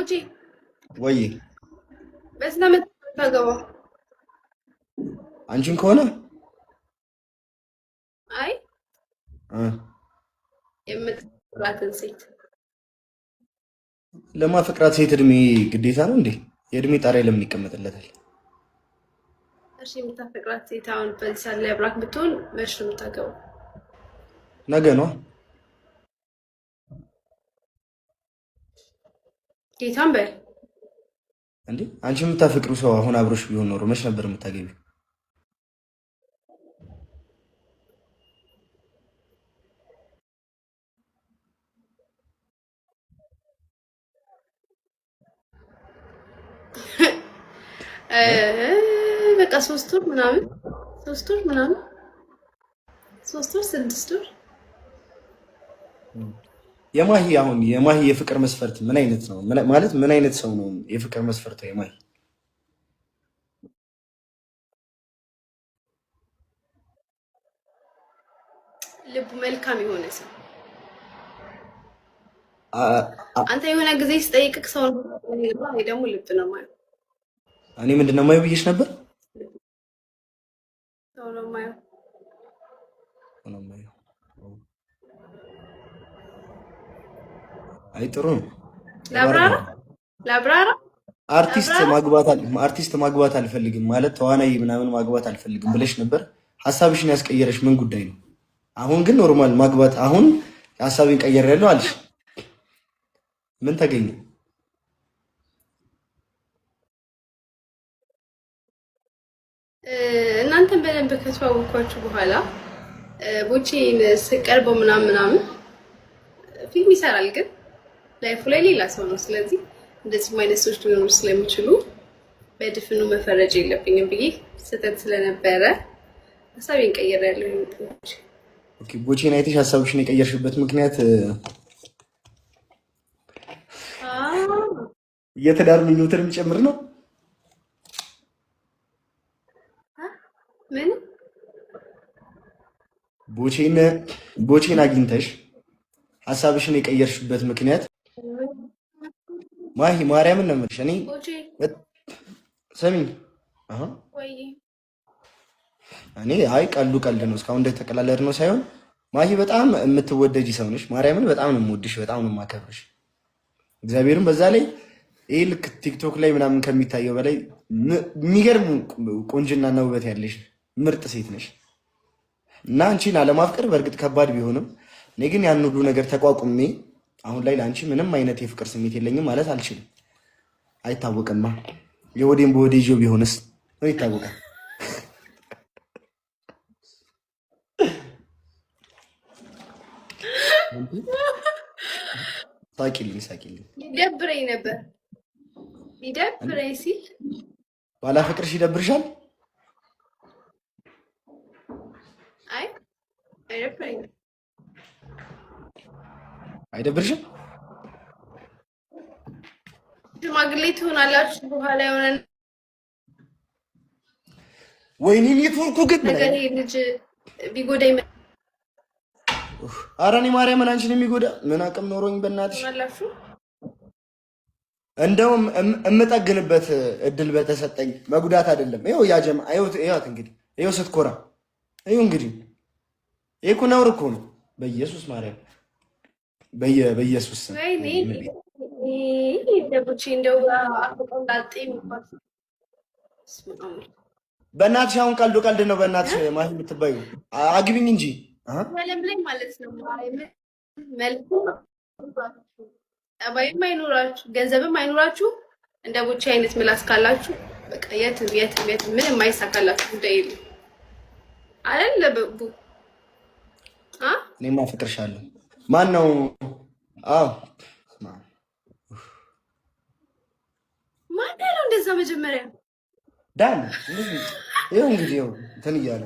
ቦቼ ወይ በስነ ምታገባው? አንቺን ከሆነ አይ እ የምትራትን ሴት ለማፈቅራት ሴት እድሜ ግዴታ ነው እንዴ? የእድሜ ጣሪያ ለምን ይቀመጥለታል? እሺ የምታፈቅራት ሴት አሁን በዚህ ሰዓት ላይ አብራክ ብትሆን መች ነው የምታገባው? ነገ ነው ጌታን በል እንዴ? አንቺ የምታፈቅሩ ሰው አሁን አብሮሽ ቢሆን ኖሮ መች ነበር የምታገቢው? በቃ 3 ወር ምናምን 3 ወር ምናምን 3 ወር 6 ወር። የማሂ የፍቅር መስፈርት ምን አይነት ነው? ማለት ምን አይነት ሰው ነው የፍቅር መስፈርቱ የማሂ? ልቡ መልካም የሆነ ሰው። አንተ የሆነ ጊዜ ስጠይቅክ ሰው ነው ደግሞ ልብ ነው ማለት። እኔ ምንድነው ማየው ብዬሽ ነበር? ሰው ነው ማየው። አይ ጥሩ ነው። ላብራራ አርቲስት ማግባት አልፈልግም ማለት ተዋናይ ምናምን ማግባት አልፈልግም ብለሽ ነበር። ሀሳብሽን ያስቀየረሽ ምን ጉዳይ ነው? አሁን ግን ኖርማል ማግባት አሁን ሀሳቤን ቀየሬያለሁ አልሽ። ምን ተገኘ? እናንተን በደንብ ከተዋወቅኳችሁ በኋላ ቦቼን ስቀርበው ምናምን ፊልም ይሰራል፣ ግን ላይፉ ላይ ሌላ ሰው ነው። ስለዚህ እንደዚህ አይነት ሰዎች ሊኖሩ ስለሚችሉ በድፍኑ መፈረጅ የለብኝም ብዬ ስህተት ስለነበረ ሀሳቤን ቀይሬያለሁ። ኦኬ፣ ቦቼን አይተሽ ሀሳብሽን የቀየርሽበት ምክንያት የትዳር ምኞትን የሚጨምር ነው? ምን ቦቼን አግኝተሽ ሀሳብሽን የቀየርሽበት ምክንያት ማሂ ማርያምን ነው የምልሽ። እኔ ሰሚኝ እኔ አይ ቀልድ ነው እስካሁን እንደተቀላለድ ነው ሳይሆን ማሂ በጣም የምትወደጂ ሰው ነሽ። ማርያምን በጣም ነው የምወድሽ፣ በጣም ነው የማከብርሽ። እግዚአብሔርን በዛ ላይ ይህ ልክ ቲክቶክ ላይ ምናምን ከሚታየው በላይ የሚገርም ቆንጅናና ውበት ያለሽ ምርጥ ሴት ነሽ እና አንቺን አለማፍቀር በእርግጥ ከባድ ቢሆንም እኔ ግን ያን ሁሉ ነገር ተቋቁሜ አሁን ላይ ለአንቺ ምንም አይነት የፍቅር ስሜት የለኝም ማለት አልችልም። አይታወቅማ የወዴን በወዴ ይዞ ቢሆንስ ምን ይታወቃል? ሳቂልኝ። ይደብረኝ ነበር። ይደብረኝ ሲል ባላፈቅርሽ ይደብርሻል? አይ አይደብርሽም? ሽማግሌ ትሆናላችሁ በኋላ የሆነ ወይኔ ኔትወርኩ ግን ነገር ልጅ ቢጎዳኝ ኧረ እኔ ማርያምን አንቺን የሚጎዳ ምን አቅም ኖሮኝ በእናትሽ እንደውም እምጠግንበት እድል በተሰጠኝ መጉዳት አይደለም። ይኸው ያጀማ ይኸውት እንግዲህ ይኸው ስትኮራ ይኸው እንግዲህ ይሄ እኮ ነውር እኮ ነው። በኢየሱስ ማርያም በኢየሱስ በእናትሽ አሁን ቀልድ ነው። በእናትሽ ማሂ የምትባዩ አግቢኝ እንጂ ማለት ነው። ጠባይም አይኖራችሁ ገንዘብም አይኖራችሁ እንደ ቦቼ አይነት ምላስ ካላችሁ በቃ የትም ምንም የማይሳካላችሁ ጉዳይ የለም አይደል? ለቡ እኔማ አፈቅርሻለሁ። ማን ነው? አዎ ማን ነው እንደዛ? መጀመሪያ ዳን ይኸው እንግዲህ ይኸው እንትን እያለ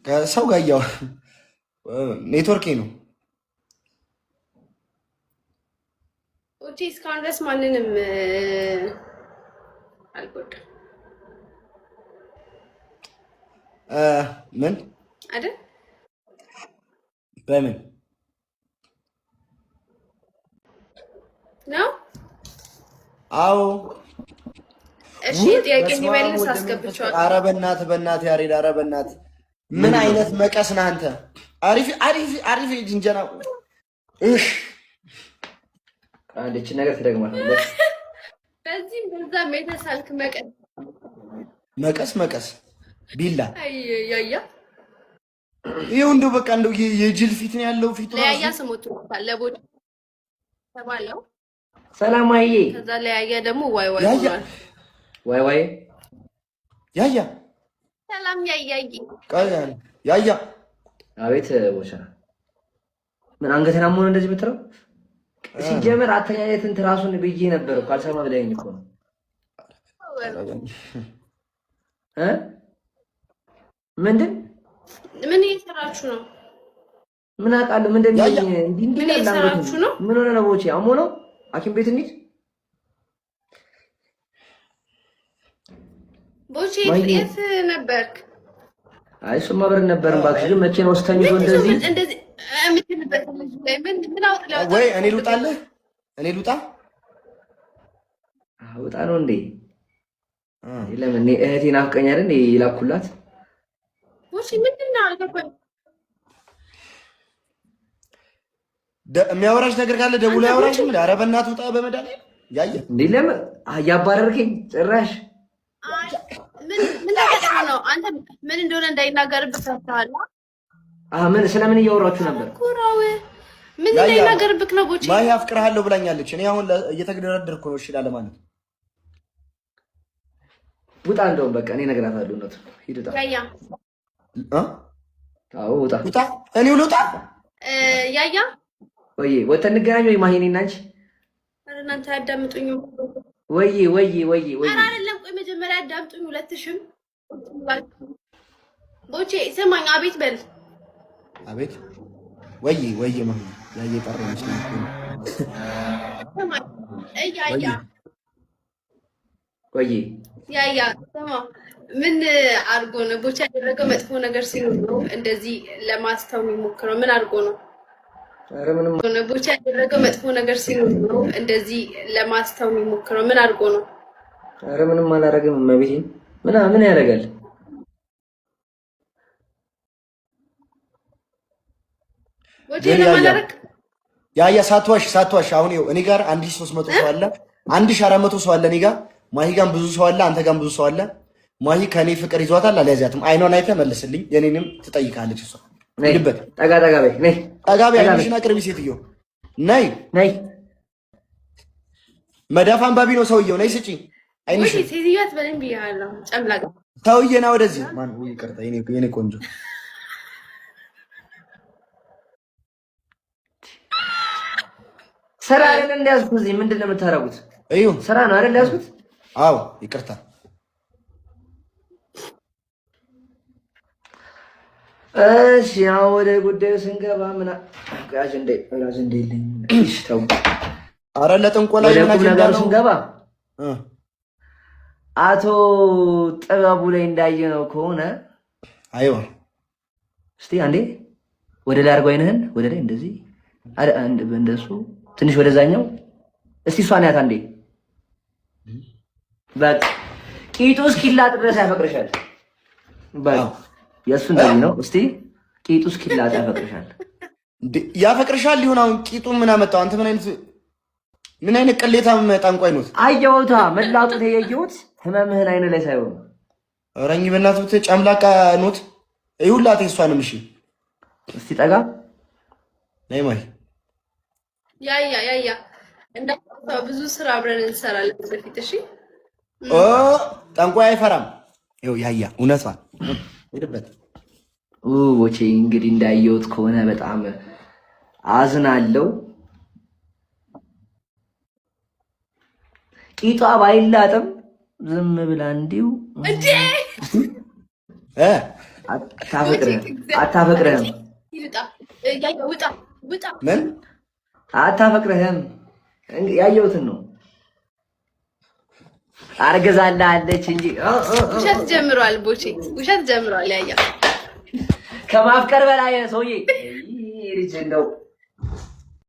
ከሰው ጋር እያወራ ኔትወርኬ ነው። ቦቼ እስካሁን ድረስ ማንንም አልጎዳም። ምን አይደል? በምን ነው አዎ እሺ ጥያቄ እንዲመልስ አስገብቻለሁ። ኧረ በእናትህ ያሬድ፣ ኧረ በእናትህ ምን አይነት መቀስ ነህ አንተ? አሪፍ ጅንጀና። እሺ አንዴ እቺ ነገር ትደግማለህ። በዚህም በዛም የተሳልክ መቀስ ቢላ ያያ ይኸው እንደው በቃ እንደው የጅል ፊት ነው ያለው። ፊቱ ለያያ ስሞቱ ለቦድ ተባለው ሰላማዬ። ከዛ ለያያ ደግሞ ዋይ ያያ ሰላም ያያይ ያያ አቤት ቦቻ ምን አንገተና ሆነ እንደዚህ ብትለው ሲጀመር አተኛየትን ትራሱን ብዬ ነበር እኮ አልሰማ ብለኸኝ እኮ ነው ምን እየሰራችሁ ነው? ምን አውቃለሁ። ምንድን ነው እንዲህ እየሰራችሁ ነው? ምን ሆነ ነው ቦቼ? አሞ ነው ሐኪም ቤት እንሂድ ቦቼ። የት ነበርክ? አይ እሱማ አብረን ነበርን እባክሽ። ግን መቼ ነው ስተኝቶ እንደዚህ የምትልበት ላይ ምን አውጥላ ወይ እኔ ልውጣልህ? እኔ ልውጣ? ውጣ ነው እንዴ? ለምን እህቴ ናፍቀኝ አይደል ይላኩላት? ቦቼ ምንድን ነው አልገባኝም። የሚያወራሽ ነገር ካለ ደውሎ ያወራሽ። ኧረ በእናትህ ውጣ በመድኃኒዓለም ያየ እንዴ ለምን አያባረርከኝ ጭራሽ? ምን ተፈጥሮ ነው? አንተ ምን እንደሆነ እንዳይናገርብህ ፈርተሃል? ምን ስለምን እያወራችሁ ነበር? ኩራው ምን እንዳይናገርብህ ነው ቦቼ? ማይ አፍቅርሃለሁ ብላኛለች። እኔ አሁን እየተገደረደርኩ ነው። እሺ ላለ ማለት ውጣ። እንደውም በቃ እኔ እነግራታለሁ። እውነቱ ሂድ ውጣ። ያያ አዎ ውጣ። እኔው ልውጣ? ያያ ወይ ወተን እንገናኝ ወይ ማሂኔ እና አንቺ? ኧረ እናንተ አዳምጡኝ ወይ ኧረ አይደለም ቆይ መጀመሪያ አዳምጡኝ። ሁለትሽም ቦቼ ስማኝ። አቤት በል። አቤት ወይ ማሂ ያየ ጠራ ይመስላል። ስማኝ ያያ ወይ ያያ ስማ ምን አድርጎ ነው ቦቼ ያደረገው? መጥፎ ነገር ሲኖር ነው እንደዚህ ለማስተው የሚሞክረው? ምን አድርጎ ነው? ኧረ ምንም ነው ቦቼ ያደረገው? መጥፎ ነገር ሲኖር ነው እንደዚህ ለማስተው የሚሞክረው? ምን አድርጎ ነው? ኧረ ምንም አላደረግም። እመቤቴን ምን ያደርጋል? ቦቼ ለማላረክ ያያ ሳትዋሽ አሁን ይኸው እኔ ጋር 1300 ሰው አለ፣ 1400 ሰው አለ እኔ ጋር። ማሂ ጋር ብዙ ሰው አለ፣ አንተ ጋር ብዙ ሰው አለ። ማሂ ከኔ ፍቅር ይዟታል አልያዛትም? አይኗን አይተህ መልስልኝ። የኔንም ትጠይቃለች እሷ። ልበት ጠጋ በይ ነይ፣ ጠጋ በይ። አይንሽን አቅርቢ ሴትዮ። ነይ መዳፍ አንባቢ ነው ሰውየው። ነይ ስጪ አይንሽ። ሴትዮ አትበለኝ ብያለሁ። ጨምላጋ ሰውዬ ና ወደዚህ። ማን ይቅርታ፣ የኔ ቆንጆ ስራ አይደል እንደያዝኩት? እዚህ ምንድን ነው የምታረጉት? እዩ ስራ ነው አይደል ያዝኩት? አዎ ይቅርታ። እሺ ያው ወደ ጉዳዩ ስንገባ ምን አጀንዳ የለኝም። እሺ ተው። ኧረ ለጥንቆላ ነገር ስንገባ አቶ ጥበቡ ላይ እንዳየነው ከሆነ አይዋ እስቲ አንዴ ወደ ላይ አድርገው አይነህን ወደ ላይ እንደዚህ እንደሱ ትንሽ ወደዛኛው እስቲ እሷን ያት አንዴ። በቃ ቂጡ እስኪላጥ ድረስ ያፈቅርሻል። በቃ የእሱ እንደዚህ ነው። እስቲ ቂጡ እስኪላጥ ያፈቅርሻል። ያፈቅርሻል ሊሆን አሁን ቂጡ ምን አመጣው? አንተ ምን አይነት ቅሌታም ጠንቋይ ነው? አየሁታ መላጡ ተየየሁት ህመምህን አይነ ላይ ሳይሆን ረኝ በእናትህ ጨምላቃ ኖት ይሁላት እሷንም። እሺ እስቲ ጠጋ ነይ ማይ ያያ እንዳው ብዙ ስራ አብረን እንሰራለን በፊት። እሺ ጠንቋይ አይፈራም። ይኸው ያያ እውነቷን ሄድበት። ቦቼ እንግዲህ እንዳየሁት ከሆነ በጣም አዝናለሁ። ቂጧ ባይላጥም ዝም ብላ እንዲሁ አታፈቅርህም። ምን አታፈቅርህም? ያየሁትን ነው። አርገዛላለች እንጂ ውሸት ጀምሯል። ቦቼ ውሸት ጀምሯል። ያያ ከማፍቀር በላይ ሰውዬ ልጅ እንደው